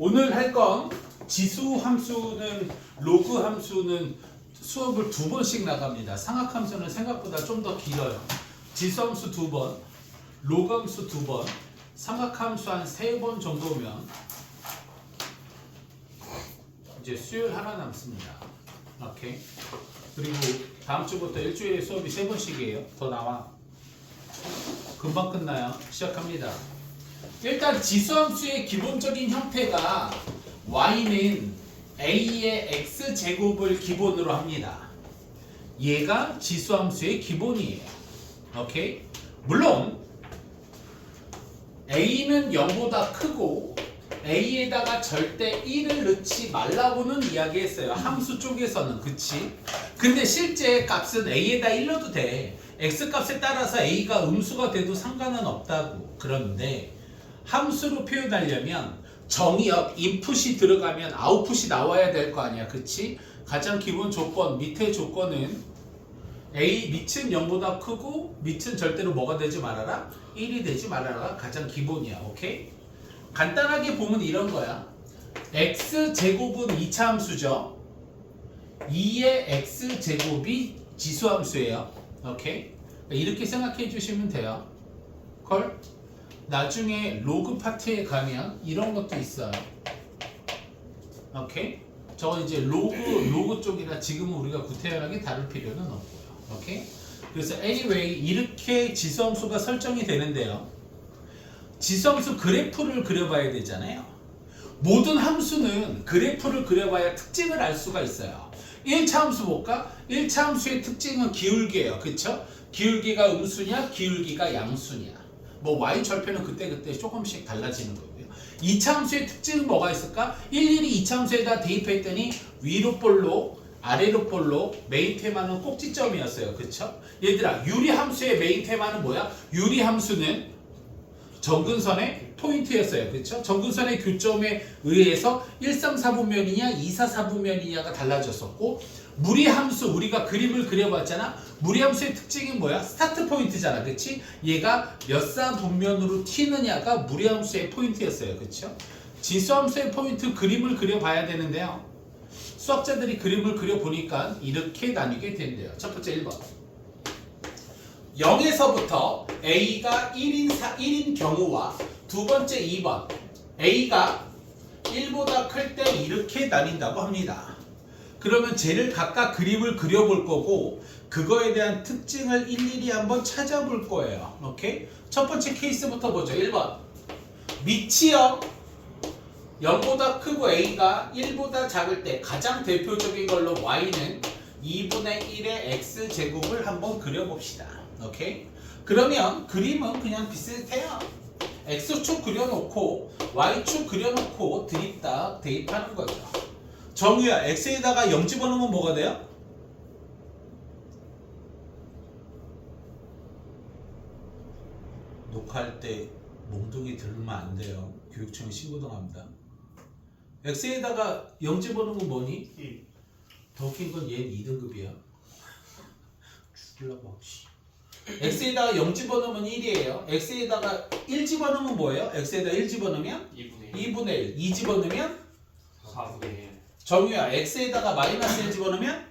오늘 할 건 지수 함수는 로그 함수는 수업을 2번씩 나갑니다. 상학 함수는 생각보다 좀 더 길어요. 지수 함수 2번, 로그 함수 2번, 상학 함수 한 3번 정도면 이제 수요일 하나 남습니다. 오케이. 그리고 다음 주부터 일주일에 수업이 3번씩이에요. 더 나와. 금방 끝나요. 시작합니다. 일단 지수함수의 기본적인 형태가 y는 a의 x제곱을 기본으로 합니다. 얘가 지수함수의 기본이에요. 오케이? 물론 a는 0보다 크고 a에다가 절대 1을 넣지 말라고는 이야기했어요. 함수 쪽에서는. 그치? 근데 실제 값은 a에다 1 넣어도 돼. x값에 따라서 a가 음수가 돼도 상관은 없다고. 그런데 함수로 표현하려면 정의역 인풋이 들어가면 아웃풋이 나와야 될 거 아니야. 그치? 가장 기본 조건, 밑에 조건은 a 밑은 0보다 크고 밑은 절대로 뭐가 되지 말아라? 1이 되지 말아라가 가장 기본이야. 오케이? 간단하게 보면 이런 거야. x제곱은 2차 함수죠. 2의 x제곱이 지수함수예요. 오케이? 이렇게 생각해 주시면 돼요. 콜? 나중에 로그 파트에 가면 이런 것도 있어요. 오케이? 저건 이제 로그 쪽이라 지금은 우리가 구태연하게 다룰 필요는 없고요. 오케이? 그래서 anyway 이렇게 지수함수가 설정이 되는데요. 지수함수 그래프를 그려봐야 되잖아요. 모든 함수는 그래프를 그려봐야 특징을 알 수가 있어요. 1차 함수 볼까? 1차 함수의 특징은 기울기예요. 그쵸? 기울기가 음수냐? 기울기가 양수냐? 뭐 y 절편은 그때그때 조금씩 달라지는 거고요. 2차 함수의 특징은 뭐가 있을까? 일일이 2차 함수에다 대입했더니 위로 볼록 아래로 볼록 메인 테마는 꼭지점이었어요. 그쵸? 얘들아 유리 함수의 메인 테마는 뭐야? 유리 함수는 정근선의 포인트였어요. 그쵸? 정근선의 교점에 의해서 1,3,4분면이냐 2,4,4분면이냐가 달라졌었고 무리함수 우리가 그림을 그려봤잖아. 무리함수의 특징이 뭐야? 스타트 포인트잖아. 그치? 얘가 몇 사분면으로 튀느냐가 무리함수의 포인트였어요. 그쵸? 지수함수의 포인트 그림을 그려봐야 되는데요. 수학자들이 그림을 그려보니까 이렇게 나뉘게 된대요. 첫 번째 1번 0에서부터 a가 1인 경우와 두 번째 2번 a가 1보다 클 때 이렇게 나뉜다고 합니다. 그러면 쟤를 각각 그림을 그려볼 거고 그거에 대한 특징을 일일이 한번 찾아볼 거예요. 오케이? 첫 번째 케이스부터 보죠. 1번 밑이요 0보다 크고 a가 1보다 작을 때 가장 대표적인 걸로 y는 2분의 1의 x제곱을 한번 그려봅시다. 오케이? 그러면 그림은 그냥 비슷해요. x축 그려놓고 y축 그려놓고 드립다 대입하는 거죠. 정유야 x에다가 0 집어넣으면 뭐가 돼요? 녹화할 때 몽둥이 들으면 안 돼요. 교육청에 신고당합니다. x에다가 0 집어넣으면 뭐니? 1. 더 웃긴 건 얘는 2등급이야. 죽을라고. x에다가 0 집어넣으면 1이에요. x에다가 1 집어넣으면 뭐예요? x에다가 1 집어넣으면 2분의 1. 2 집어넣으면 4분의 1. 정유야 x에다가 마이너스 1 집어넣으면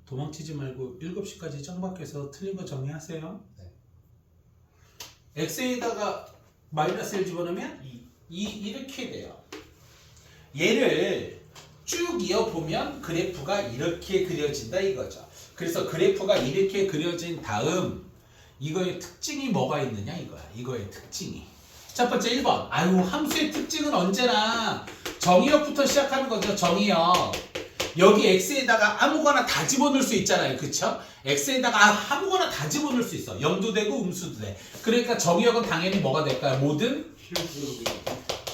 도망치지 말고 7시까지 짱박해서 틀린 거 정리하세요. 네. x에다가 마이너스 1 집어넣으면 2 이렇게 돼요. 얘를 쭉 이어보면 그래프가 이렇게 그려진다 이거죠. 그래서 그래프가 이렇게 그려진 다음 이거의 특징이 뭐가 있느냐 이거야. 이거의 특징이. 첫 번째 1번. 아유 함수의 특징은 언제나 정의역부터 시작하는 거죠. 정의역. 여기 x에다가 아무거나 다 집어넣을 수 있잖아요. 그쵸? x에다가 아무거나 다 집어넣을 수 있어. 0도 되고 음수도 돼. 그러니까 정의역은 당연히 뭐가 될까요? 모든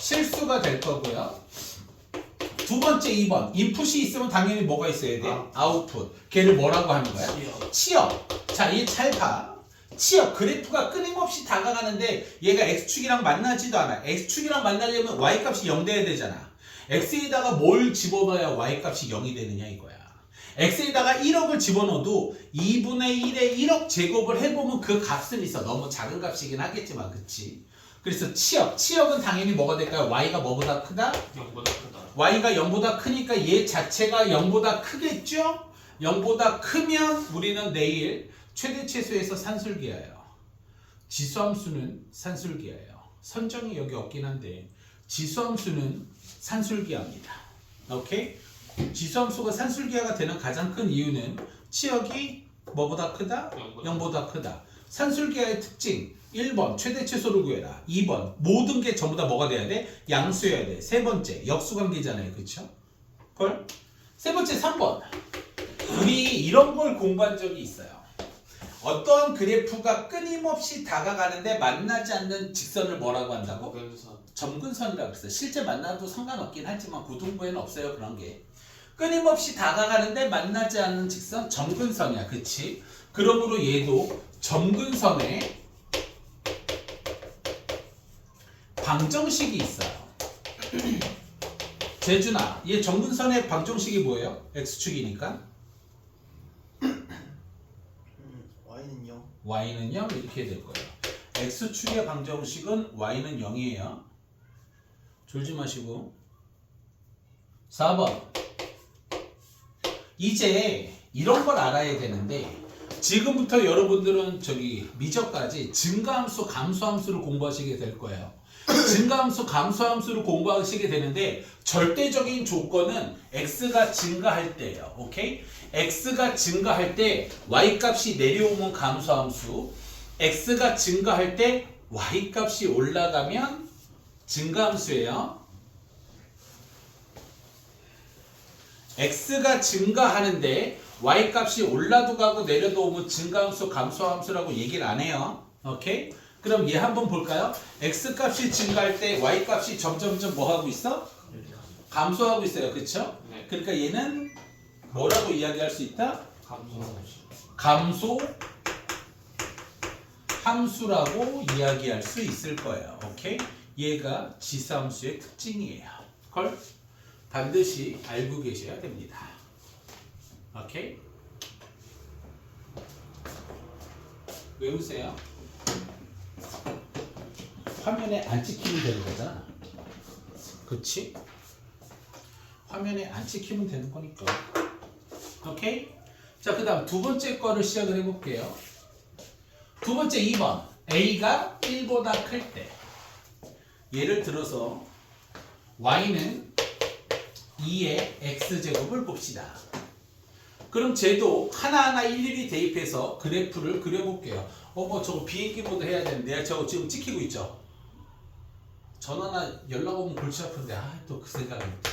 실수가 될 거고요. 두 번째 2번 인풋이 있으면 당연히 뭐가 있어야 돼? 아웃풋. 걔를 뭐라고 하는 거야? 치역. 자, 이 잘 봐. 치역. 그래프가 끊임없이 다가가는데 얘가 x축이랑 만나지도 않아. x축이랑 만나려면 y값이 0 돼야 되잖아. x에다가 뭘 집어넣어야 y값이 0이 되느냐 이거야. x에다가 1억을 집어넣어도 2분의 1의 1억 제곱을 해보면 그 값은 있어. 너무 작은 값이긴 하겠지만, 그치? 그래서 치역은 당연히 뭐가 될까요? y가 뭐보다 크다? 0보다 크다. y가 0보다 크니까 얘 자체가 0보다 크겠죠? 0보다 크면 우리는 내일 최대 최소에서 산술기하예요. 지수함수는 산술기하예요. 선정이 여기 없긴 한데 지수함수는 산술기하입니다. 오케이? 지수함수가 산술기하가 되는 가장 큰 이유는 치역이 뭐보다 크다? 0보다 크다. 산술기하의 특징 1번 최대 최소를 구해라. 2번 모든 게 전부 다 뭐가 돼야 돼? 양수여야 돼. 세 번째 역수관계잖아요. 그쵸? 걸? 세 번째 3번 우리 이런 걸 공부한 적이 있어요. 어떤 그래프가 끊임없이 다가가는데 만나지 않는 직선을 뭐라고 한다고? 점근선. 점근선이라고 했어요. 실제 만나도 상관없긴 하지만 고등부에는 없어요. 그런 게. 끊임없이 다가가는데 만나지 않는 직선 점근선이야. 그치? 그러므로 얘도 점근선에 방정식이 있어요. 재준아, 얘 점근선의 방정식이 뭐예요? x축이니까 y는 0. y는 0 이렇게 될 거예요. x축의 방정식은 y는 0이에요. 졸지 마시고 4번 이제 이런 걸 알아야 되는데 지금부터 여러분들은 저기 미적까지 증가함수, 감소함수를 공부하시게 될 거예요. 증가함수, 감소함수를 공부하시게 되는데 절대적인 조건은 x가 증가할 때예요. 오케이? x가 증가할 때 y값이 내려오면 감소함수, x가 증가할 때 y값이 올라가면 증가함수예요. x가 증가하는데 y값이 올라도 가고 내려도 오면 증가함수, 감소함수라고 얘기를 안 해요. 오케이? 그럼 얘 한번 볼까요? x값이 증가할 때 y값이 점점점 뭐 하고 있어? 감소하고 있어요. 그쵸? 네. 그러니까 얘는 뭐라고 이야기할 수 있다? 감소. 감소 함수라고 이야기할 수 있을 거예요. 오케이? 얘가 지수함수의 특징이에요. 걸 반드시 알고 계셔야 됩니다. 오케이? 외우세요. 화면에 안 찍히면 되는 거잖아. 그치? 화면에 안 찍히면 되는 거니까. 오케이? 자, 그 다음 두 번째 거를 시작을 해볼게요. 두 번째 2번. A가 1보다 클 때. 예를 들어서 Y는 2의 X제곱을 봅시다. 그럼 쟤도 하나하나 일일이 대입해서 그래프를 그려볼게요. 뭐 저거 비행기 모드 해야 되는데 저거 지금 찍히고 있죠? 전화나 연락 오면 골치 아픈데 또 그 생각을 못해.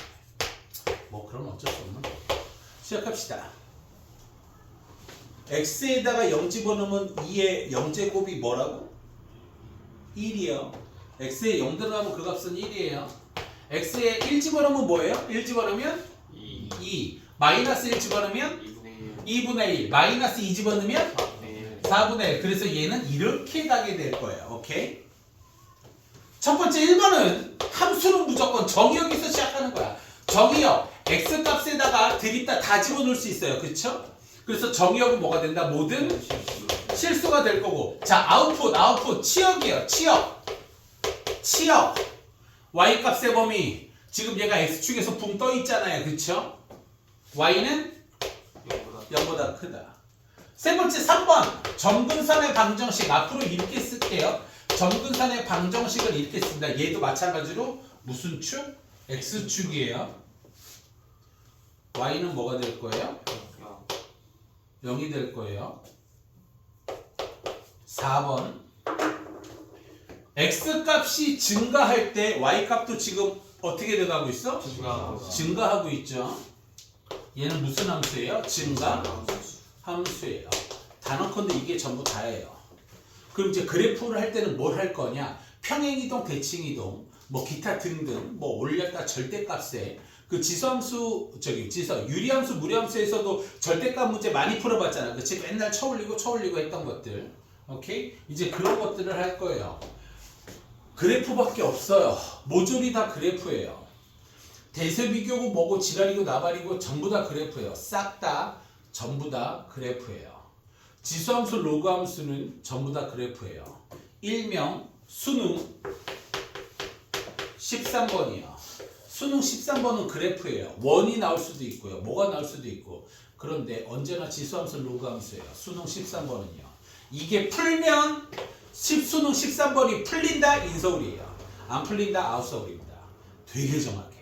뭐 그럼 어쩔 수 없는 거. 시작합시다. x에다가 0 집어넣으면 2의 0제곱이 뭐라고? 1이요. x에 0 들어가면 그 값은 1이에요. x에 1 집어넣으면 뭐예요? 1 집어넣으면 2. 마이너스 1 집어넣으면 2분의 1. 마이너스 2 집어넣으면 4분의 1. 그래서 얘는 이렇게 가게 될 거예요. 오케이? 첫 번째 1번은 함수는 무조건 정의역에서 시작하는 거야. 정의역. x값에다가 드립다 다 집어넣을 수 있어요. 그쵸? 그래서 정의역은 뭐가 된다? 모든 실수가 될 거고. 자, 아웃풋. 치역이에요. 치역. y값의 범위. 지금 얘가 x축에서 붕 떠 있잖아요. 그쵸? y는 0보다 크다. 세 번째 3번. 점근선의 방정식. 앞으로 이렇게 쓸게요. 점근선의 방정식을 이렇게 씁니다. 얘도 마찬가지로 무슨 축? x축이에요. y는 뭐가 될 거예요? 0이 될 거예요. 4번. x값이 증가할 때 y값도 지금 어떻게 돼가고 있어? 증가하고 있죠. 얘는 무슨 함수예요? 증가 함수예요. 단어컨대 이게 전부 다예요. 그럼 이제 그래프를 할 때는 뭘 할 거냐? 평행이동, 대칭이동, 뭐 기타 등등 뭐 올렸다 절대값에 그 지수함수 유리함수, 무리함수에서도 절대값 문제 많이 풀어봤잖아. 그치? 맨날 쳐올리고 했던 것들. 오케이? 이제 그런 것들을 할 거예요. 그래프밖에 없어요. 모조리 다 그래프예요. 대세비교고 뭐고 지랄이고 나발이고 전부 다 그래프예요. 싹 다 전부 다 그래프예요. 지수함수 로그함수는 전부 다 그래프예요. 일명 수능 13번이요. 수능 13번은 그래프예요. 원이 나올 수도 있고요. 뭐가 나올 수도 있고. 그런데 언제나 지수함수 로그함수예요. 수능 13번은요. 이게 풀면 수능 13번이 풀린다 인서울이에요. 안 풀린다 아웃서울입니다. 되게 정확해요.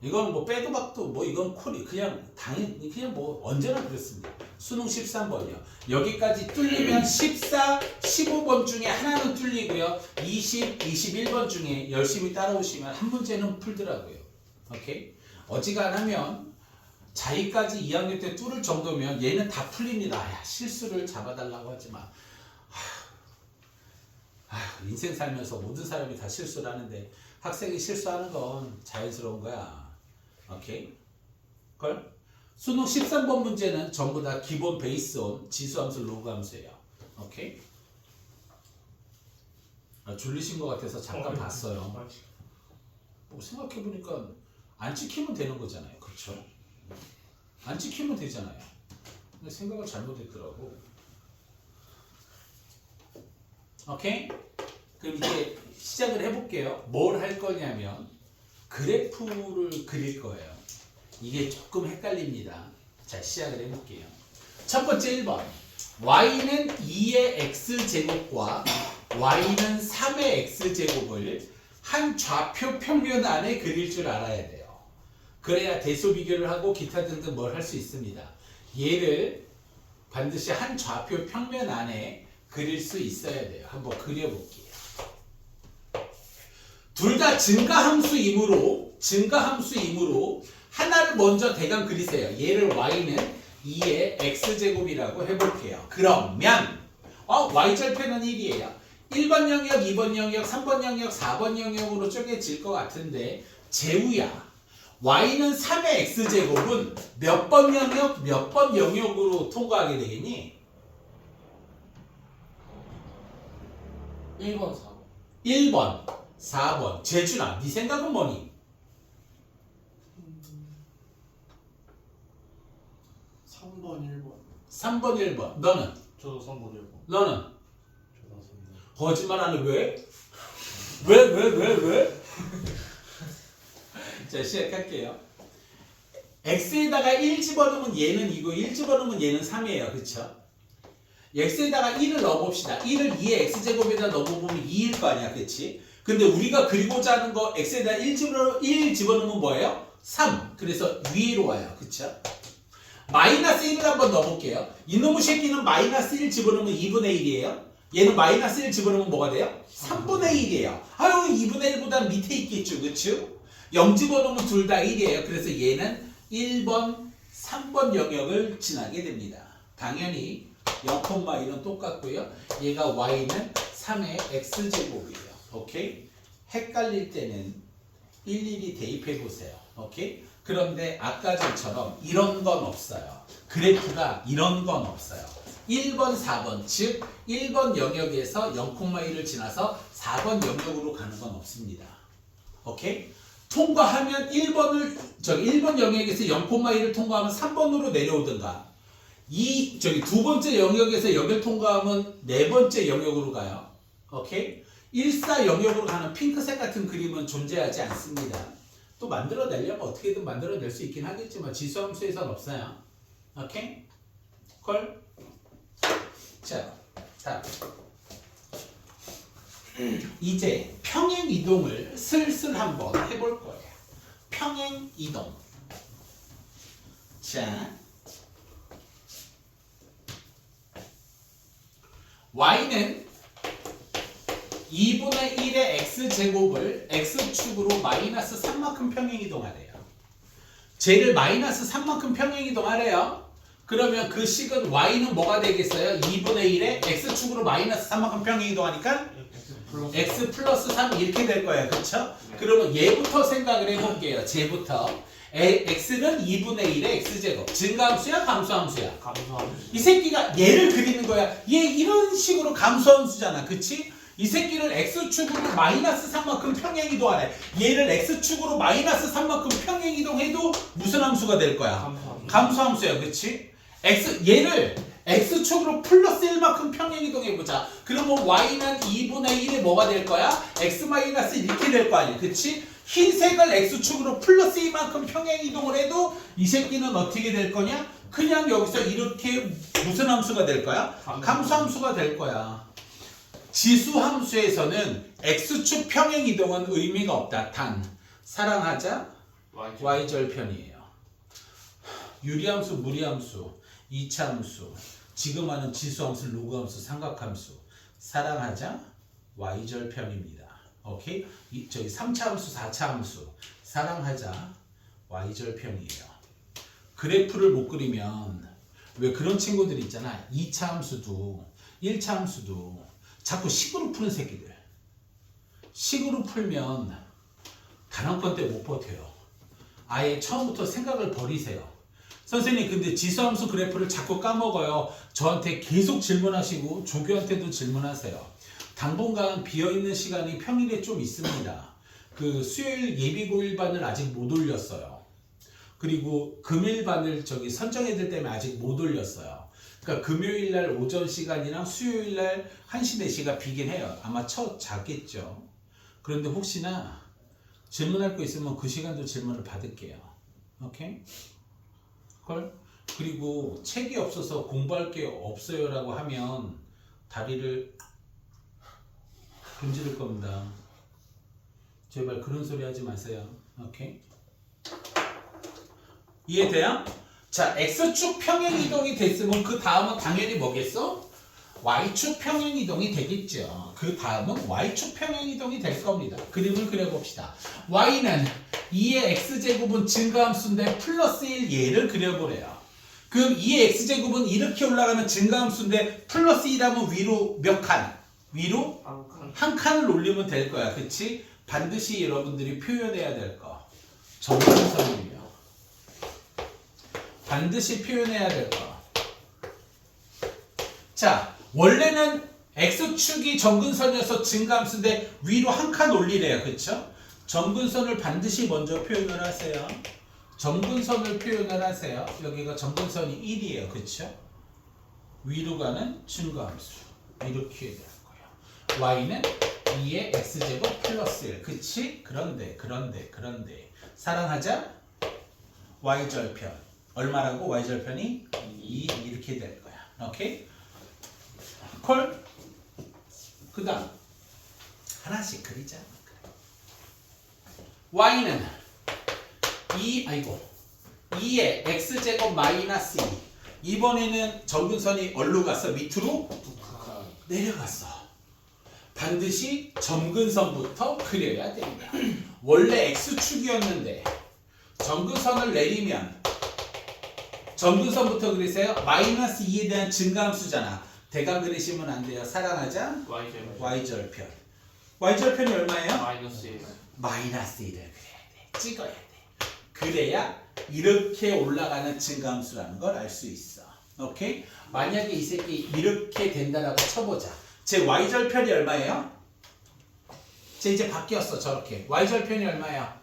이건 뭐 빼도 박도 뭐 이건 쿨이 그냥 당연히 그냥 뭐 언제나 그렇습니다. 수능 13번이요. 여기까지 뚫리면 14, 15번 중에 하나는 뚫리고요. 20, 21번 중에 열심히 따라오시면 한 문제는 풀더라고요. 오케이? 어지간하면 자기까지 2학년 때 뚫을 정도면 얘는 다 풀립니다. 야, 실수를 잡아달라고 하지 마. 인생 살면서 모든 사람이 다 실수를 하는데 학생이 실수하는 건 자연스러운 거야. 오케이? 걸? 수능 13번 문제는 전부 다 기본 베이스온 지수함수 로그함수예요. 오케이? 졸리신 것 같아서 잠깐 봤어요. 뭐 생각해보니까 안 찍히면 되는 거잖아요. 그렇죠? 안 찍히면 되잖아요. 근데 생각을 잘못했더라고. 오케이? 그럼 이제 시작을 해볼게요. 뭘 할 거냐면 그래프를 그릴 거예요. 이게 조금 헷갈립니다. 자, 시작을 해볼게요. 첫 번째 1번. y는 2의 x제곱과 y는 3의 x제곱을 한 좌표 평면 안에 그릴 줄 알아야 돼요. 그래야 대소 비교를 하고 기타 등등 뭘 할 수 있습니다. 얘를 반드시 한 좌표 평면 안에 그릴 수 있어야 돼요. 한번 그려볼게요. 둘 다 증가함수이므로 하나를 먼저 대강 그리세요. 얘를 y는 2의 x제곱이라고 해볼게요. 그러면 y절편은 1이에요. 1번 영역, 2번 영역, 3번 영역, 4번 영역으로 쪼개질 것 같은데 재우야. y는 3의 x제곱은 몇 번 영역, 몇 번 영역으로 통과하게 되겠니? 1번 4번 1번, 4번. 재준아, 네 생각은 뭐니? 3번 1번 3번, 1번. 너는? 저도 3번 1번 너는? 저도 3번 거짓말하는 왜? 왜? 자, 시작할게요. x에다가 1 집어넣으면 얘는 2고 1 집어넣으면 얘는 3이에요. 그쵸? x에다가 1을 넣어봅시다. 1을 2의 x제곱에다 넣어보면 2일 거 아니야. 그치? 근데 우리가 그리고자 하는 거 x에다 1 집어넣으면 뭐예요? 3. 그래서 위로 와요. 그쵸? 마이너스 1을 한번 넣어볼게요. 이놈의 새끼는 마이너스 1 집어넣으면 2분의 1이에요. 얘는 마이너스 1 집어넣으면 뭐가 돼요? 3분의 1이에요. 아유, 2분의 1보다 밑에 있겠죠. 그쵸? 0 집어넣으면 둘 다 1이에요. 그래서 얘는 1번, 3번 영역을 지나게 됩니다. 당연히 0,1은 똑같고요. 얘가 y는 3의 x제곱이에요. 오케이? 헷갈릴 때는 일일이 대입해 보세요. 오케이? 그런데 아까 전처럼 이런 건 없어요. 그래프가 이런 건 없어요. 1번, 4번, 즉 1번 영역에서 0,1을 지나서 4번 영역으로 가는 건 없습니다. 오케이? 통과하면 1번 영역에서 0,1을 통과하면 3번으로 내려오든가 두 번째 영역에서 여길 통과하면 네 번째 영역으로 가요. 오케이? 1사 영역으로 가는 핑크색 같은 그림은 존재하지 않습니다. 또 만들어내려면 어떻게든 만들어낼 수 있긴 하겠지만 지수함수에선 없어요. 오케이? 콜? 자, 다음. 이제 평행 이동을 슬슬 한번 해볼 거예요. 평행 이동. 자, y는 2분의 1의 x제곱을 x축으로 마이너스 3만큼 평행이동하래요. 쟤를 마이너스 3만큼 평행이동하래요. 그러면 그 식은 y는 뭐가 되겠어요? 2분의 1의 x축으로 마이너스 3만큼 평행이동하니까 x 플러스 3 이렇게 될 거예요. 그쵸? 그러면 얘부터 생각을 해볼게요. 쟤부터. x는 2분의 1의 x제곱. 증가함수야? 감소함수야? 감소함수 이 새끼가 얘를 그리는 거야. 얘 이런 식으로 감소함수잖아. 그치? 이 새끼를 x축으로 마이너스 3만큼 평행이동하래. 얘를 x축으로 마이너스 3만큼 평행이동해도 무슨 함수가 될 거야? 감소함수야. 그치? 얘를 x축으로 플러스 1만큼 평행이동해보자. 그러면 y는 2분의 1이 뭐가 될 거야? x 마이너스 이렇게 될 거 아니야. 그치? 흰색을 x축으로 플러스 2만큼 평행이동을 해도 이 새끼는 어떻게 될 거냐? 그냥 여기서 이렇게 무슨 함수가 될 거야? 감소함수가 될 거야. 지수함수에서는 x축 평행이동은 의미가 없다. 단 사랑하자 y절편이에요. 유리함수, 무리함수, 이차함수, 지금 하는 지수함수, 로그함수, 삼각함수 사랑하자 y절편입니다. 오케이? 저기 3차함수, 4차함수 사랑하자 y절편이에요. 그래프를 못 그리면 왜 그런 친구들 있잖아. 2차 함수도 1차 함수도 자꾸 식으로 푸는 새끼들. 식으로 풀면 단원권 때 못 버텨요. 아예 처음부터 생각을 버리세요. 선생님 근데 지수함수 그래프를 자꾸 까먹어요. 저한테 계속 질문하시고 조교한테도 질문하세요. 당분간 비어있는 시간이 평일에 좀 있습니다. 그 수요일 예비고일반을 아직 못 올렸어요. 그리고 금일반을 선정해둘 때문에 아직 못 올렸어요. 그러니까 금요일날 오전 시간이랑 수요일날 1시, 4시가 비긴 해요. 아마 자겠죠. 그런데 혹시나 질문할 거 있으면 그 시간도 질문을 받을게요. 오케이? 헐? 그리고 책이 없어서 공부할 게 없어요 라고 하면 다리를 금지를 겁니다. 제발 그런 소리 하지 마세요. 오케이? 이해돼요? 자, x축 평행이동이 됐으면 그 다음은 당연히 뭐겠어? y축 평행이동이 되겠죠. 그 다음은 y축 평행이동이 될 겁니다. 그림을 그려봅시다. y는 2의 x제곱은 증가함수인데 플러스 1 얘를 그려보래요. 그럼 2의 x제곱은 이렇게 올라가는 증가함수인데 플러스 1하면 위로 몇 칸? 위로? 한 칸을 올리면 될 거야. 그치? 반드시 여러분들이 표현해야 될 거. 정근선이에요. 반드시 표현해야 될 거. 자, 원래는 x축이 정근선이어서 증가함수인데 위로 한 칸 올리래요. 그쵸? 정근선을 반드시 먼저 표현을 하세요. 정근선을 표현을 하세요. 여기가 정근선이 1이에요. 그쵸? 위로 가는 증가함수. 이렇게 될 거예요. y는 2의 x제곱 플러스 1. 그치? 그런데 사랑하자 y절편. 얼마라고? y절편이 2 이렇게 될 거야. 오케이? 콜? 그 다음 하나씩 그리자. y는 2의 x제곱 마이너스 2. 이번에는 점근선이 어디로 갔어? 밑으로 내려갔어. 반드시 점근선부터 그려야 됩니다. 원래 x축이었는데 점근선을 내리면 점근선부터 그리세요. 마이너스 2에 대한 증가함수잖아. 대강 그리시면 안 돼요. 사랑하자 y절편. y절편이 얼마예요? 마이너스 1을 그려야 돼. 찍어야 돼. 그래야 이렇게 올라가는 증가함수라는 걸 알 수 있어. 오케이? 만약에 이 새끼 이렇게 된다라고 쳐보자. 제 y절편이 얼마예요? 제 이제 바뀌었어. 저렇게. y절편이 얼마예요?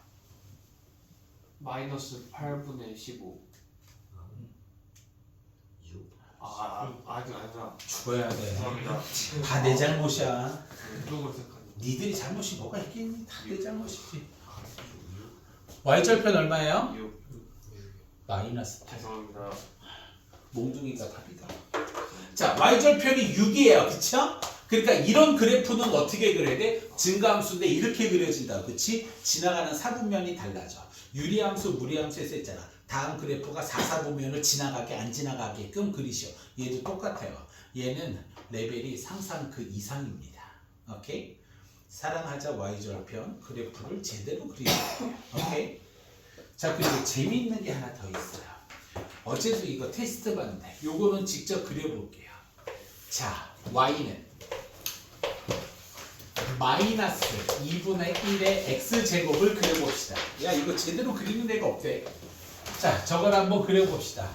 마이너스 8분의 15. 아니야. 죽어야 돼. 죄송합니다. 다 내 잘못이야. 이쪽으로 생각하니. 니들이 잘못이 뭐가 있겠니? 다 내 잘못이지. y절편 얼마예요? 6. 마이너스 8. 죄송합니다. 몽둥이가 답이다. 자, y절편이 6이에요. 그쵸? 그러니까 이런 그래프는 어떻게 그려야 돼? 증가함수인데 이렇게 그려진다. 그치? 지나가는 사분면이 달라져. 유리함수, 무리함수에서 했잖아. 다음 그래프가 4사분면을 지나가게 안 지나가게끔 그리시오. 얘도 똑같아요. 얘는 레벨이 상상 그 이상입니다. 오케이? 사랑하자 y절편 그래프를 제대로 그리세요. 오케이? 자, 그리고 재미있는 게 하나 더 있어요. 어제도 이거 테스트 봤는데 요거는 직접 그려볼게요. 자, y는 마이너스 2분의 1의 x제곱을 그려봅시다. 야, 이거 제대로 그리는 데가 없대. 자, 저걸 한번 그려봅시다.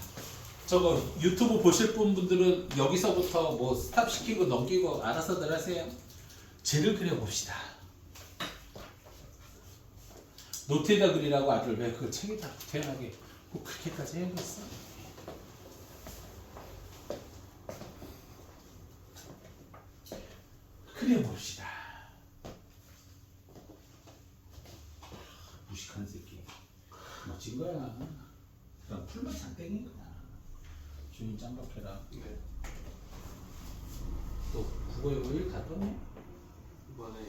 저거 유튜브 보실 분들은 여기서부터 뭐 스탑시키고 넘기고 알아서들 하세요. 쟤를 그려봅시다. 노트에다 그리라고 아들 왜 그 책에다 태연하게 꼭 그렇게까지 해야겠어? 그려봅시다. 무식한 새끼. 멋진 거야. 그럼 풀만 장땡인 거야. 주인 짱박해라. 네. 또 국어 영어 1다 떴네? 이번에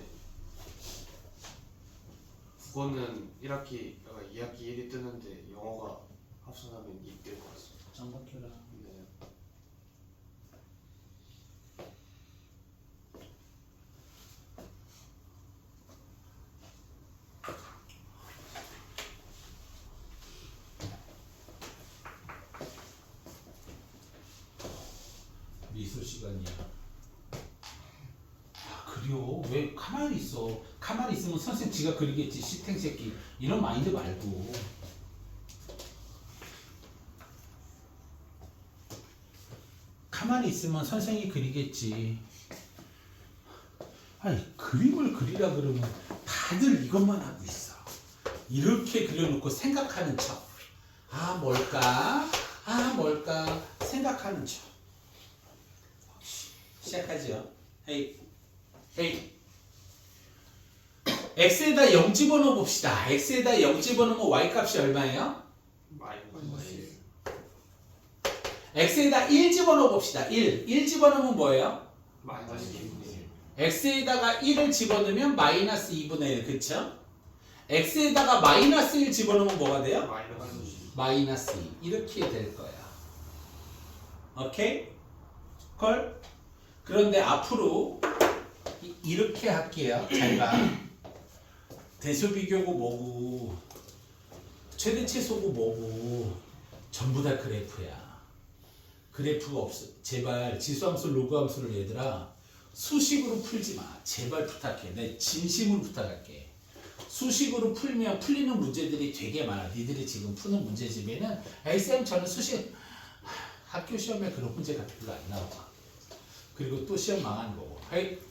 국어는 1학기, 2학기 1이 뜨는데 영어가 합산하면 2 뜰 것 같습니다. 짱박해라. 네. 미술 시간이야. 아, 그려. 왜 가만히 있어? 가만히 있으면 선생님 지가 그리겠지. 시탱 새끼. 이런 마인드 말고. 가만히 있으면 선생님이 그리겠지. 아니 그림을 그리라 그러면 다들 이것만 하고 있어. 이렇게 그려놓고 생각하는 척. 아 뭘까? 아 뭘까? 생각하는 척. 시작하죠. 헤이 헤이. x에다 0 집어넣어 봅시다. x에다 0 집어넣으면 y 값이 얼마예요? 마이너스 x에다 1 집어넣어 봅시다. 1 집어넣으면 뭐예요? 마이너스 2분의 1. x에다가 1을 집어넣으면 마이너스 2분의 1. 그쵸? x에다가 마이너스 1 집어넣으면 뭐가 돼요? 마이너스 2. 마이너스 2. 이렇게 될 거야. 오케이? 콜? 그런데 앞으로 이렇게 할게요. 잘 봐. 대소비교고 뭐고 최대치소고 뭐고 전부 다 그래프야. 그래프가 없어. 제발 지수함수 로그함수를 얘들아 수식으로 풀지 마. 제발 부탁해. 내 진심으로 부탁할게. 수식으로 풀면 풀리는 문제들이 되게 많아. 니들이 지금 푸는 문제집에는 쌤 저는 수식 학교 시험에 그런 문제가 별로 안 나와. 그리고 또 시험 망하는 거고.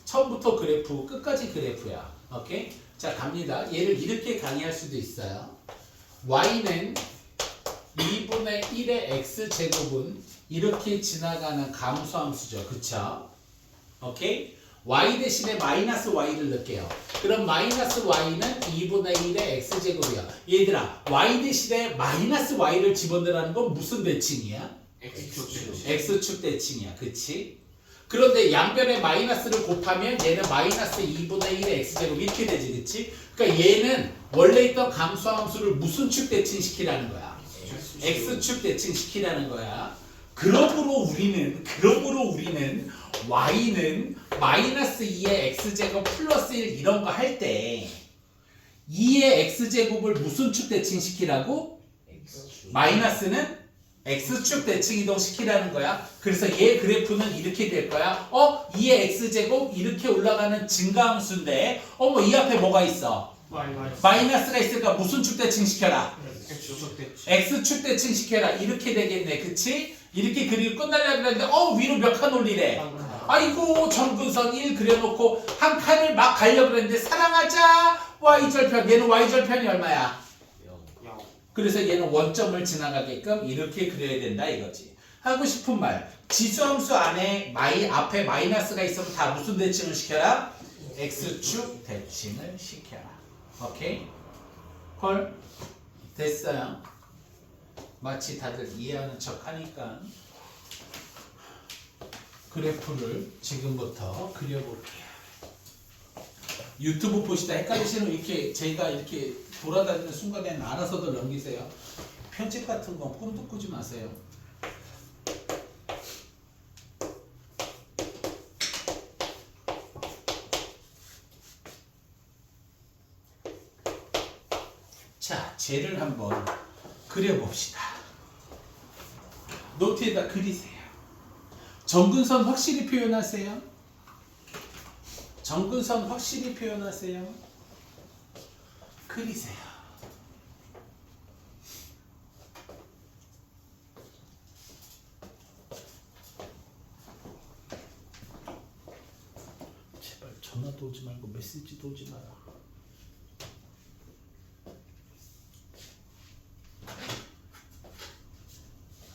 처음부터 그래프 끝까지 그래프야. 오케이? 자 갑니다. 얘를 이렇게 강의할 수도 있어요. y는 2분의 1의 x제곱은 이렇게 지나가는 감소함수죠. 그쵸? 오케이? y 대신에 마이너스 y를 넣을게요. 그럼 마이너스 y는 2분의 1의 x제곱이야. 얘들아 y 대신에 마이너스 y를 집어넣으라는 건 무슨 대칭이야? x축 대칭이야. 그치? 그런데 양변에 마이너스를 곱하면 얘는 마이너스 2분의 1의 x제곱 이렇게 되지. 그치? 그러니까 얘는 원래 있던 감소함수를 무슨 축 대칭시키라는 거야? x축 대칭시키라는 거야. 그러므로 우리는 y는 마이너스 2의 x제곱 플러스 1 이런 거 할 때 2의 x제곱을 무슨 축 대칭시키라고? 마이너스는 x축 대칭 이동시키라는 거야. 그래서 얘 그래프는 이렇게 될 거야. 2의 x제곱 이렇게 올라가는 증가함수인데 뭐 이 앞에 뭐가 있어? 마이너스가 있으니까 무슨 축 대칭시켜라? x축 대칭시켜라. 이렇게 되겠네. 그치? 이렇게 그리고 끝나려고 했는데 위로 몇 칸 올리래? 아이고 점근선 1 그려놓고 한 칸을 막 가려고 했는데 사랑하자 y절편. 얘는 y절편이 얼마야? 그래서 얘는 원점을 지나가게끔 이렇게 그려야 된다 이거지. 하고 싶은 말. 지수함수 안에 앞에 마이너스가 있으면 다 무슨 대칭을 시켜라? x축 대칭을 시켜라. 오케이? 콜? 됐어요. 마치 다들 이해하는 척 하니까 그래프를 지금부터 그려볼게요. 유튜브 보시다 헷갈리시는 이렇게 제가 이렇게 돌아다니는 순간에는 알아서들 넘기세요. 편집 같은 건 꿈도 꾸지 마세요. 자, 쟤를 한번 그려봅시다. 노트에다 그리세요. 정근선 확실히 표현하세요. 정근선 확실히 표현하세요. 그리세요. 제발 전화도 오지 말고 메시지도 오지 마라.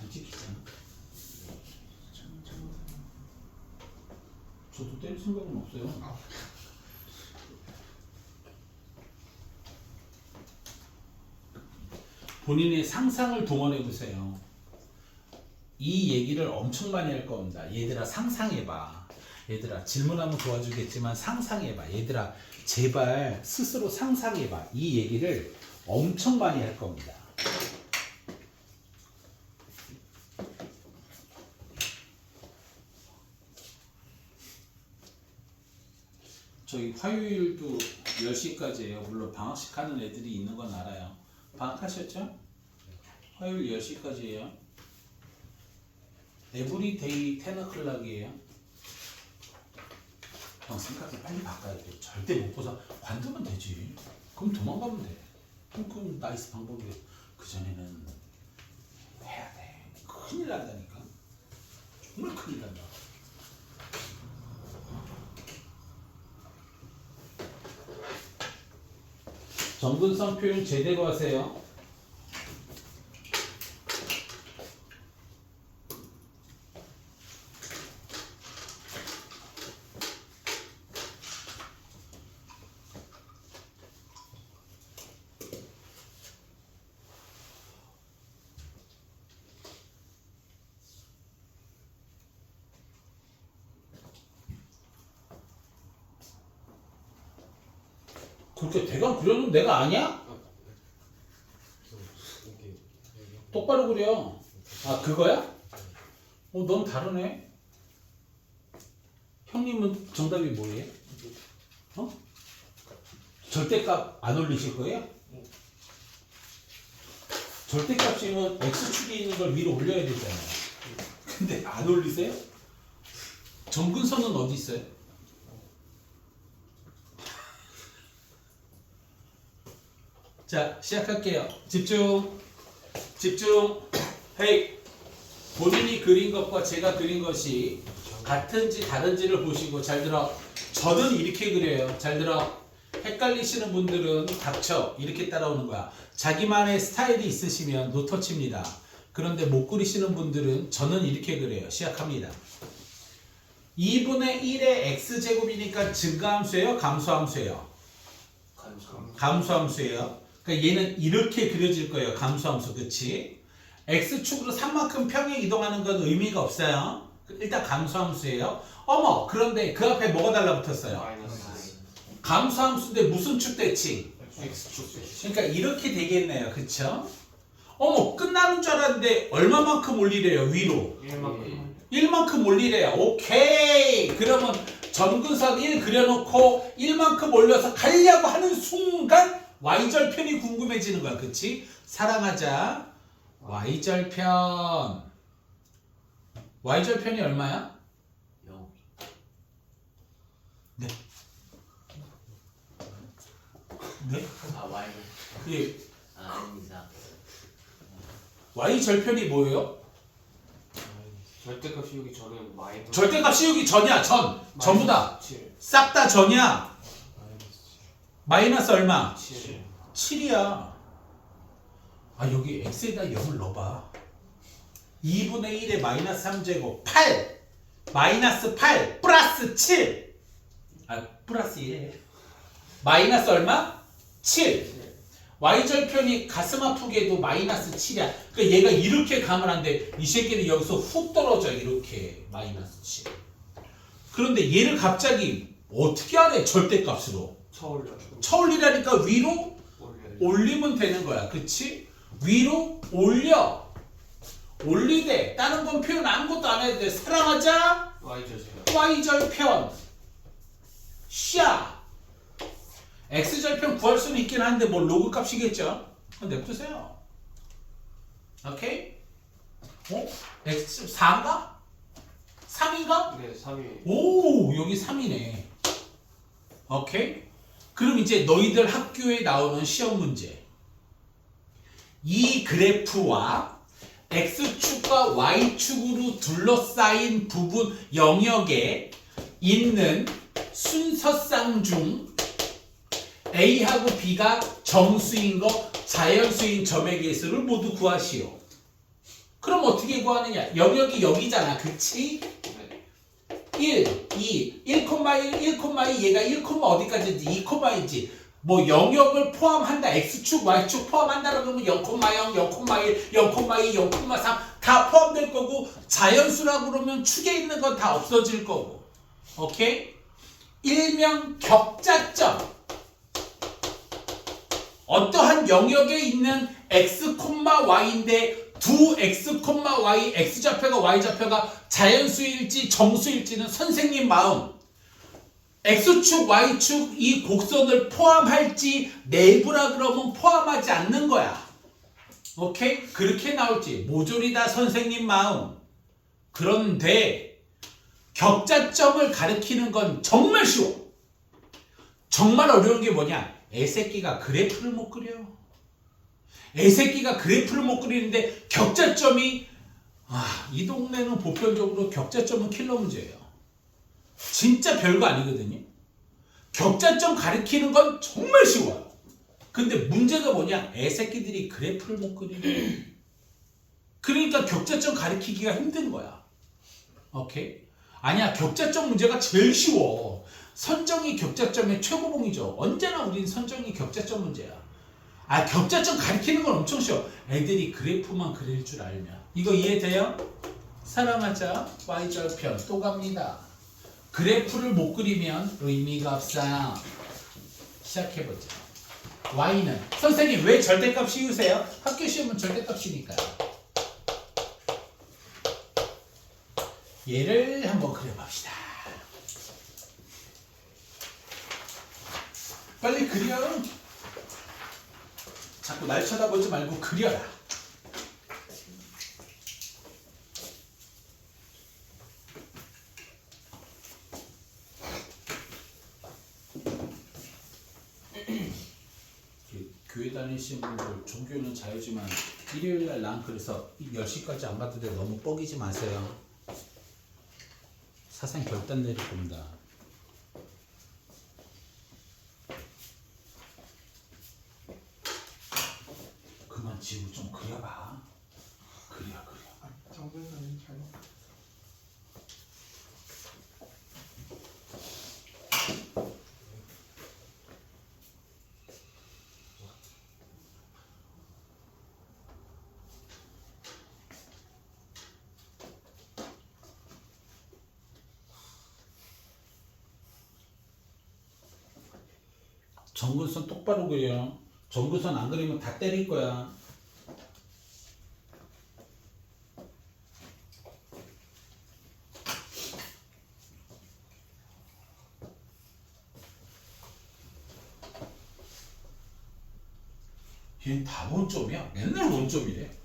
안 찍히잖아. 저도 때릴 생각은 없어요. 본인의 상상을 동원해 보세요. 이 얘기를 엄청 많이 할 겁니다. 얘들아 상상해봐. 얘들아 질문하면 도와주겠지만 상상해봐. 얘들아 제발 스스로 상상해봐. 이 얘기를 엄청 많이 할 겁니다. 저희 화요일도 10시까지예요. 물론 방학식 하는 애들이 있는 건 알아요. 방학하셨죠? 화요일 10시까지예요. 에브리데이 10o'clock이에요. 형 생각해 빨리 바꿔야 돼. 절대 못 벗어. 관두면 되지. 그럼 도망가면 돼. 그럼 나이스 방법이에요. 그전에는 해야 돼. 큰일 난다니까. 정말 큰일 난다. 정근성 표현 제대로 하세요. 그렇게 대강 그려놓은 내가 아니야? 똑바로 그려. 아 그거야? 넌 다르네. 형님은 정답이 뭐예요? 절대값 안 올리실 거예요? 절대값이면 x축에 있는 걸 위로 올려야 되잖아요. 근데 안 올리세요? 정근선은 어디 있어요? 자 시작할게요. 집중. 헤이. 본인이 그린 것과 제가 그린 것이 같은지 다른지를 보시고 잘 들어. 저는 이렇게 그려요. 잘 들어. 헷갈리시는 분들은 닥쳐. 이렇게 따라오는 거야. 자기만의 스타일이 있으시면 노터치입니다. 그런데 못 그리시는 분들은 저는 이렇게 그려요. 시작합니다. 2분의 1의 x제곱이니까 증가함수예요? 감소함수예요? 감소함수예요. 그러니까 얘는 이렇게 그려질 거예요. 감소함수. 그치? x축으로 3만큼 평행 이동하는 건 의미가 없어요. 일단 감소함수예요. 어머 그런데 그 앞에 뭐가 달라붙었어요? 마이너스 감소함수인데 무슨 축 대칭? x축. 그러니까 이렇게 되겠네요. 그쵸? 어머 끝나는 줄 알았는데 얼마만큼 올리래요? 위로 1만큼 올리래요. 오케이. 그러면 점근선 1 그려놓고 1만큼 올려서 가려고 하는 순간 y절편이 궁금해지는 거야. 그치? 사랑하자. y절편. y절편이 얼마야? 0. 네. 네? 아 Y. 예. 아닙니다. y절편이 뭐예요? 절대값 씌우기 전에 마이너스 절대값 씌우기 전이야. 전부 다. 7 싹 다 전이야. 마이너스 얼마? 7 7이야. 아 여기 x에다 0을 넣어봐. 2분의 1에 마이너스 3제곱 8 마이너스 8 플러스 7 플러스 1 마이너스 얼마? 7 y절편이 가슴 아프게도 마이너스 7이야. 그러니까 얘가 이렇게 가면 안 돼. 이 새끼는 여기서 훅 떨어져. 이렇게 마이너스 7. 그런데 얘를 갑자기 어떻게 하래? 절대값으로 쳐올리라니까 위로 올리면 되는 거야. 그치? 위로 올려. 올리되 다른 건 표현 아무것도 안 해도 돼. 사랑하자 y절편 샤 x절편 구할 수는 있긴 한데 뭐 로그 값이겠죠? 그럼 냅두세요. 오케이? x 4인가? 3인가? 네 3이 오 여기 3이네. 오케이? 그럼 이제 너희들 학교에 나오는 시험 문제. 이 그래프와 x축과 y축으로 둘러싸인 부분 영역에 있는 순서상 중 A하고 B가 정수인 거 자연수인 점의 개수를 모두 구하시오. 그럼 어떻게 구하느냐? 영역이 여기잖아. 그치? 네. 1, 2, 1,1, 1,2 얘가 1, 어디까지인지 2,인지 뭐 영역을 포함한다. X축, Y축 포함한다라고 그러면 0,0, 0,1, 0,2, 0,3 다 포함될 거고 자연수라고 그러면 축에 있는 건 다 없어질 거고. 오케이? 일명 격자점. 어떠한 영역에 있는 x, y인데 두 x, y, x좌표가 y좌표가 자연수일지 정수일지는 선생님 마음. x축, y축 이 곡선을 포함할지 내부라 그러면 포함하지 않는 거야. 오케이? 그렇게 나올지 모조리다 선생님 마음. 그런데 격자점을 가리키는 건 정말 쉬워. 정말 어려운 게 뭐냐? 애새끼가 그래프를 못 그려. 애새끼가 그래프를 못 그리는데 격자점이 이 동네는 보편적으로 격자점은 킬러 문제예요. 진짜 별거 아니거든요. 격자점 가리키는 건 정말 쉬워요. 근데 문제가 뭐냐? 애새끼들이 그래프를 못 그리네. 그러니까 격자점 가리키기가 힘든 거야. 오케이? 아니야, 격자점 문제가 제일 쉬워. 선정이 격자점의 최고봉이죠. 언제나 우린 선정이 격자점 문제야. 격자점 가리키는 건 엄청 쉬워. 애들이 그래프만 그릴 줄 알면. 이거 이해돼요? 사랑하자 Y절편 또 갑니다. 그래프를 못 그리면 의미가 없어요. 시작해보자. Y는 선생님 왜 절대값 씌우세요? 학교 시험은 절대값이니까요. 얘를 한번 그려봅시다. 빨리 그려. 자꾸 날 쳐다보지 말고 그려라. 교회 다니시는 분들 종교는 자유지만 일요일날 난 그래서 10시까지 안 가도 돼. 너무 뻐기지 마세요. 사상 결단 내릴 겁니다. 그만 지우고 좀 그려봐. 그려. 정근사님 잘 정근선 똑바로 그려. 정근선 안 그리면 다 때릴 거야. 얘는 다 원점이야. 맨날 원점이래.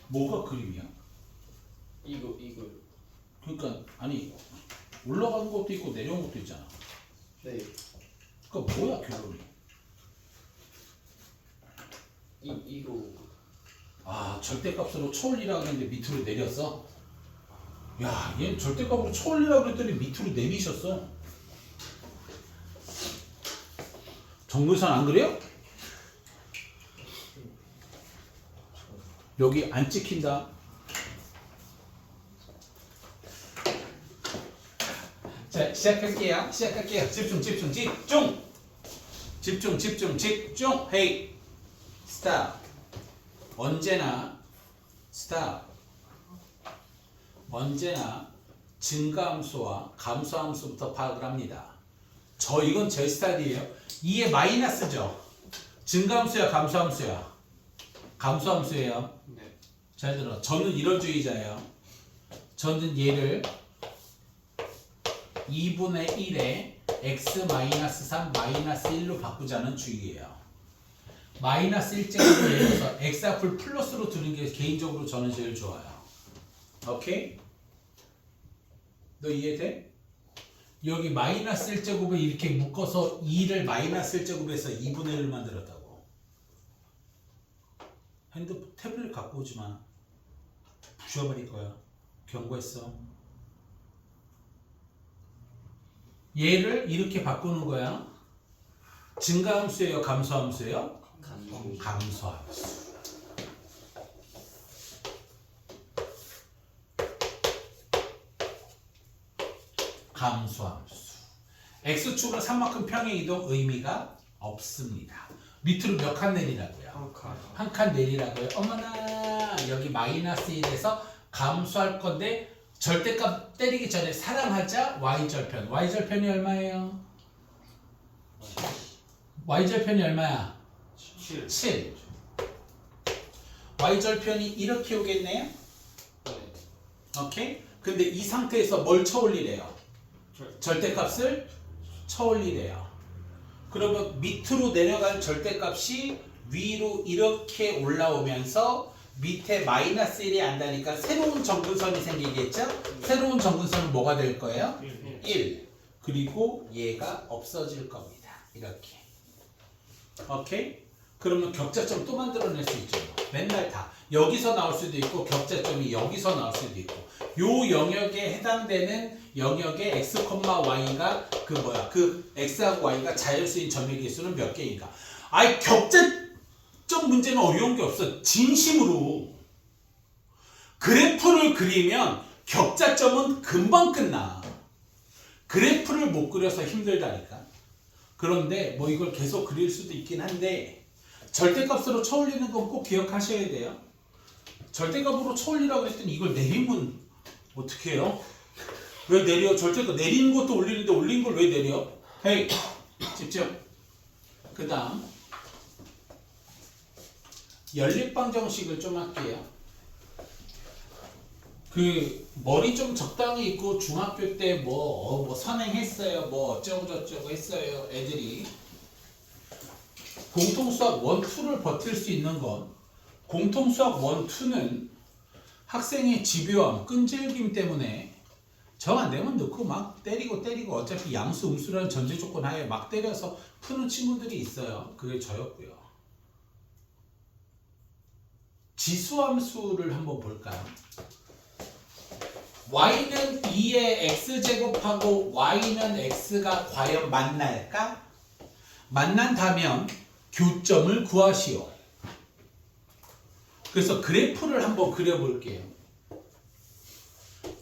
뭐가 그림이야? 이거 그러니까 아니 올라가는 것도 있고 내려온 것도 있잖아. 네. 그러니까 뭐야 결론이? 이거 절대값으로 초올리라 그랬는데 밑으로 내렸어? 야, 얘는 절대값으로 초올리라 그랬더니 밑으로 내리셨어. 정근선 안 그래요? 여기 안 찍힌다. 자, 시작할게요. 집중. 헤이, 스탑. 언제나 증가함수와 감소함수부터 파악을 합니다. 이건 제 스타일이에요. 2의 마이너스죠. 증가함수야, 감소함수야? 감소함수예요. 네. 잘 들어. 저는 이런 주의자예요. 저는 얘를 2분의 1에 x-3 -1로 바꾸자는 주의예요. 마이너스 1제곱을 내려서 x 앞을 플러스로 두는 게 개인적으로 저는 제일 좋아요. 오케이? 너 이해돼? 여기 마이너스 1제곱을 이렇게 묶어서 2를 마이너스 1제곱에서 2분의 1을 만들었다고. 태블릿 갖고 오지 마. 부셔버릴 거야. 경고했어. 얘를 이렇게 바꾸는 거야. 증가함수예요, 감소함수예요? 감소함수. 감소함수. x축으로 3만큼 평행 이동 의미가 없습니다. 밑으로 몇 칸 내리라고요? 한 칸 내리라고요. 어머나, 여기 마이너스 1에서 감소할 건데 절대값 때리기 전에 사랑하자 y절편. y절편이 얼마예요? y절편이 얼마야? 7. y절편이 이렇게 오겠네요? 네. 오케이? 근데 이 상태에서 뭘 쳐올리래요? 절대값을 쳐올리래요. 그러면 밑으로 내려간 절대값이 위로 이렇게 올라오면서 밑에 마이너스 1이 안다니까 새로운 정근선이 생기겠죠? 새로운 정근선은 뭐가 될 거예요? 1. 그리고 얘가 없어질 겁니다. 이렇게. 오케이? 그러면 격자점 또 만들어낼 수 있죠. 맨날 다. 여기서 나올 수도 있고 격자점이 여기서 나올 수도 있고 요 영역에 해당되는 영역의 x, y가 그 x하고 y가 자연수인 점의 개수는 몇 개인가? 아이 격자점 문제는 어려운 게 없어. 진심으로 그래프를 그리면 격자점은 금방 끝나. 그래프를 못 그려서 힘들다니까. 그런데 뭐 이걸 계속 그릴 수도 있긴 한데 절대값으로 쳐올리는 건 꼭 기억하셔야 돼요. 절대값으로 쳐올리라고 그랬더니 이걸 내리면 어떻게 해요? 왜 내려? 절대값 내리는 것도 올리는데 올린 걸 왜 내려? 헤이, 집중. 그 다음 연립방정식을 좀 할게요. 그 머리 좀 적당히 있고 중학교 때 뭐 선행했어요, 뭐 어쩌고 저쩌고 했어요 애들이. 공통수학 1, 2를 버틸 수 있는 건 공통수학 1, 2는 학생의 집요함, 끈질김 때문에 정 안 되면 넣고 막 때리고 어차피 양수, 음수라는 전제 조건 하에 막 때려서 푸는 친구들이 있어요. 그게 저였고요. 지수함수를 한번 볼까요? y는 2의 x제곱하고 y는 x가 과연 만날까? 만난다면 교점을 구하시오. 그래서 그래프를 한번 그려볼게요.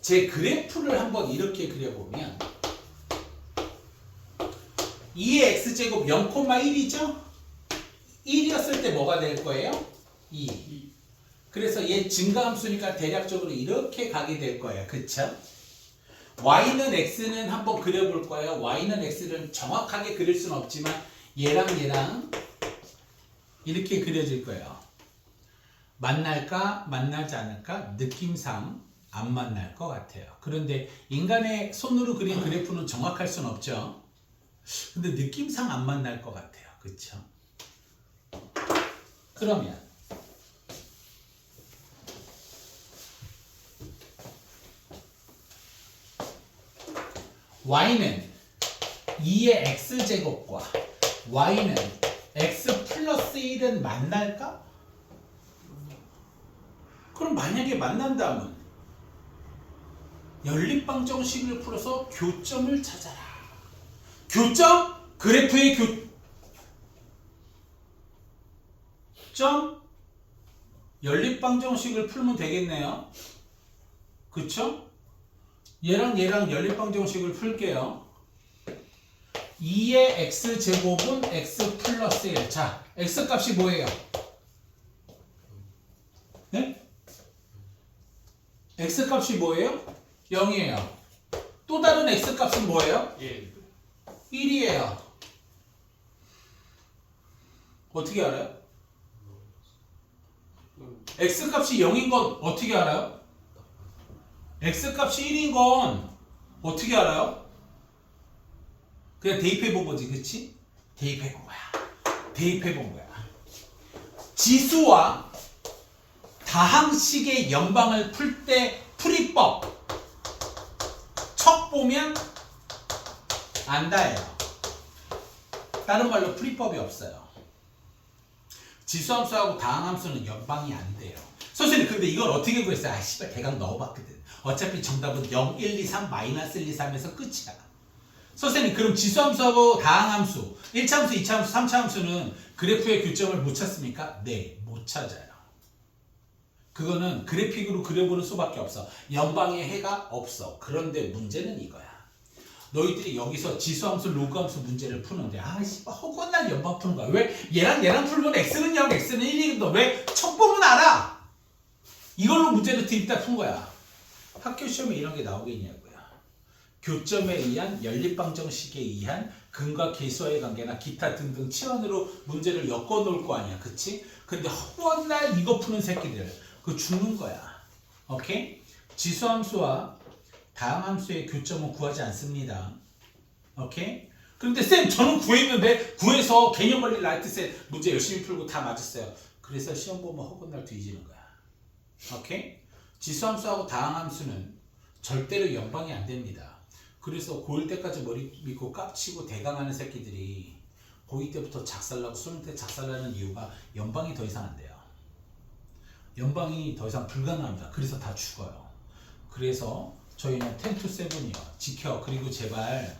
제 그래프를 한번 이렇게 그려보면 2의 x제곱 0,1이죠? 1이었을 때 뭐가 될 거예요? 2. 그래서 얘 증가함수니까 대략적으로 이렇게 가게 될 거예요. 그쵸? y는 x는 한번 그려볼 거예요. y는 x를 정확하게 그릴 수는 없지만 얘랑 이렇게 그려질 거예요. 만날까 만나지 않을까? 느낌상 안 만날 것 같아요. 그런데 인간의 손으로 그린 그래프는 정확할 수는 없죠. 근데 느낌상 안 만날 것 같아요. 그쵸? 그러면 y는 2의 x제곱과 y는 x 플러스 1은 만날까? 그럼 만약에 만난다면 연립방정식을 풀어서 교점을 찾아라. 교점? 그래프의 교점? 연립방정식을 풀면 되겠네요. 그쵸? 얘랑 연립방정식을 풀게요. 2의 x제곱은 x 플러스 1. 자, x값이 뭐예요? 네? x값이 뭐예요? 0이에요. 또 다른 x값은 뭐예요? 1이에요. 어떻게 알아요? x값이 0인 건 어떻게 알아요? x값이 1인 건 어떻게 알아요? 그냥 대입해본 거지, 그치? 대입해본 거야. 지수와 다항식의 연방을 풀 때 풀이법 척 보면 안다예요. 다른 말로 풀이법이 없어요. 지수함수하고 다항함수는 연방이 안 돼요. 선생님 근데 이걸 어떻게 구했어요? 아 씨발 대강 넣어봤거든. 어차피 정답은 0, 1, 2, 3, 마이너스 1, 2, 3에서 끝이야. 선생님 그럼 지수함수하고 다항함수 1차함수, 2차함수, 3차함수는 그래프의 교점을 못 찾습니까? 네, 못 찾아요. 그거는 그래픽으로 그려보는 수밖에 없어. 연방의 해가 없어. 그런데 문제는 이거야. 너희들이 여기서 지수함수, 로그함수 문제를 푸는데 아 씨발 허구한 연방 푸는 거야. 왜 얘랑 풀면 x는 0, x는 1이거든. 왜 첫 보면 알아. 이걸로 문제를 드립다 푼 거야. 학교 시험에 이런 게 나오겠냐고요. 교점에 의한 연립방정식에 의한 근과 계수와의 관계나 기타 등등 치환으로 문제를 엮어 놓을 거 아니야. 그치? 근데 허구한 날 이거 푸는 새끼들 그거 죽는 거야. 오케이? 지수함수와 다항함수의 교점은 구하지 않습니다. 오케이? 그런데 쌤 저는 구했는데 구해서 개념 원리 라이트셋 문제 열심히 풀고 다 맞았어요. 그래서 시험 보면 허구날 뒤지는 거야. 오케이? 지수함수하고 다항함수는 절대로 연방이 안 됩니다. 그래서 고1 때까지 머리 믿고 깝치고 대강하는 새끼들이 고2 때부터 작살나고 수능 때 작살나는 이유가 연방이 더 이상 안 돼요. 연방이 더 이상 불가능합니다. 그래서 다 죽어요. 그래서 저희는 10 to 7이요. 지켜. 그리고 제발